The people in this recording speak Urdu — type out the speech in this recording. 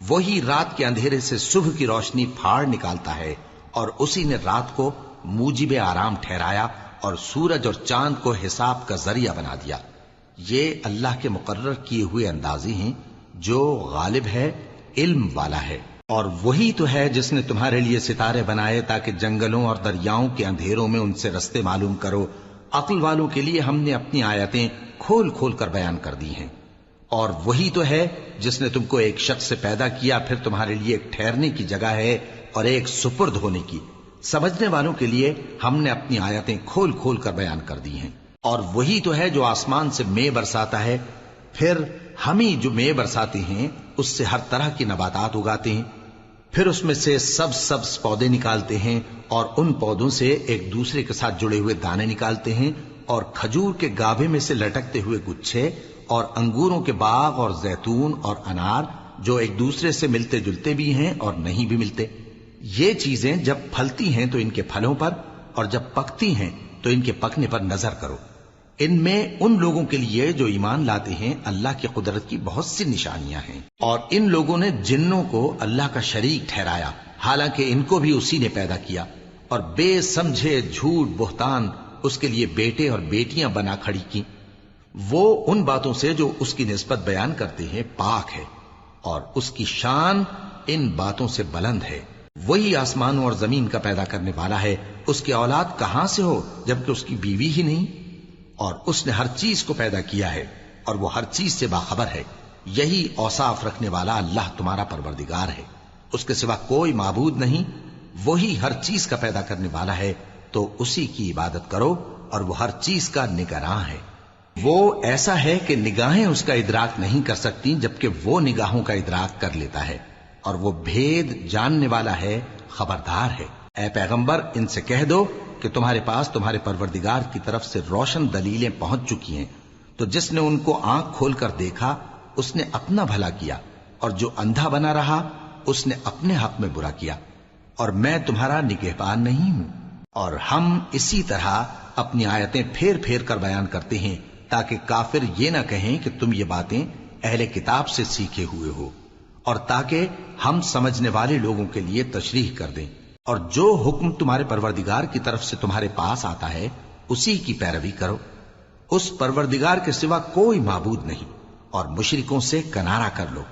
وہی رات کے اندھیرے سے صبح کی روشنی پھاڑ نکالتا ہے، اور اسی نے رات کو موجب آرام ٹھہرایا اور سورج اور چاند کو حساب کا ذریعہ بنا دیا۔ یہ اللہ کے مقرر کیے ہوئے اندازے ہیں جو غالب ہے، علم والا ہے۔ اور وہی تو ہے جس نے تمہارے لیے ستارے بنائے تاکہ جنگلوں اور دریاؤں کے اندھیروں میں ان سے رستے معلوم کرو۔ عقل والوں کے لیے ہم نے اپنی آیتیں کھول کھول کر بیان کر دی ہیں۔ اور وہی تو ہے جس نے تم کو ایک شخص سے پیدا کیا، پھر تمہارے لیے ایک ٹھہرنے کی جگہ ہے اور ایک سپرد ہونے کی۔ سمجھنے والوں کے لیے ہم نے اپنی آیتیں کھول کھول کر بیان کر دی ہیں۔ اور وہی تو ہے جو آسمان سے مے برساتا ہے، پھر ہم ہی جو مے برساتے ہیں اس سے ہر طرح کی نباتات اگاتے ہیں، پھر اس میں سے سبز سبز پودے نکالتے ہیں، اور ان پودوں سے ایک دوسرے کے ساتھ جڑے ہوئے دانے نکالتے ہیں، اور کھجور کے گابھے میں سے لٹکتے ہوئے گچھے، اور انگوروں کے باغ اور زیتون اور انار جو ایک دوسرے سے ملتے جلتے بھی ہیں اور نہیں بھی ملتے۔ یہ چیزیں جب پھلتی ہیں تو ان کے پھلوں پر، اور جب پکتی ہیں تو ان کے پکنے پر نظر کرو۔ ان میں ان لوگوں کے لیے جو ایمان لاتے ہیں اللہ کی قدرت کی بہت سی نشانیاں ہیں۔ اور ان لوگوں نے جنوں کو اللہ کا شریک ٹھہرایا، حالانکہ ان کو بھی اسی نے پیدا کیا، اور بے سمجھے جھوٹ بہتان اس کے لیے بیٹے اور بیٹیاں بنا کھڑی کی۔ وہ ان باتوں سے جو اس کی نسبت بیان کرتے ہیں پاک ہے، اور اس کی شان ان باتوں سے بلند ہے۔ وہی آسمانوں اور زمین کا پیدا کرنے والا ہے، اس کی اولاد کہاں سے ہو جبکہ اس کی بیوی ہی نہیں؟ اور اس نے ہر چیز کو پیدا کیا ہے، اور وہ ہر چیز سے باخبر ہے۔ یہی اوصاف رکھنے والا اللہ تمہارا پروردگار ہے، اس کے سوا کوئی معبود نہیں۔ وہی ہر چیز کا پیدا کرنے والا ہے، تو اسی کی عبادت کرو، اور وہ ہر چیز کا نگراں ہے۔ وہ ایسا ہے کہ نگاہیں اس کا ادراک نہیں کر سکتی، جبکہ وہ نگاہوں کا ادراک کر لیتا ہے، اور وہ بھید جاننے والا ہے، خبردار ہے۔ اے پیغمبر، ان سے کہہ دو کہ تمہارے پاس تمہارے پروردگار کی طرف سے روشن دلیلیں پہنچ چکی ہیں، تو جس نے ان کو آنکھ کھول کر دیکھا اس نے اپنا بھلا کیا، اور جو اندھا بنا رہا اس نے اپنے حق میں برا کیا، اور میں تمہارا نگہبان نہیں ہوں۔ اور ہم اسی طرح اپنی آیتیں پھیر پھیر کر بیان کرتے ہیں تاکہ کافر یہ نہ کہیں کہ تم یہ باتیں اہل کتاب سے سیکھے ہوئے ہو، اور تاکہ ہم سمجھنے والے لوگوں کے لیے تشریح کر دیں۔ اور جو حکم تمہارے پروردگار کی طرف سے تمہارے پاس آتا ہے اسی کی پیروی کرو۔ اس پروردگار کے سوا کوئی معبود نہیں، اور مشرکوں سے کنارہ کر لو۔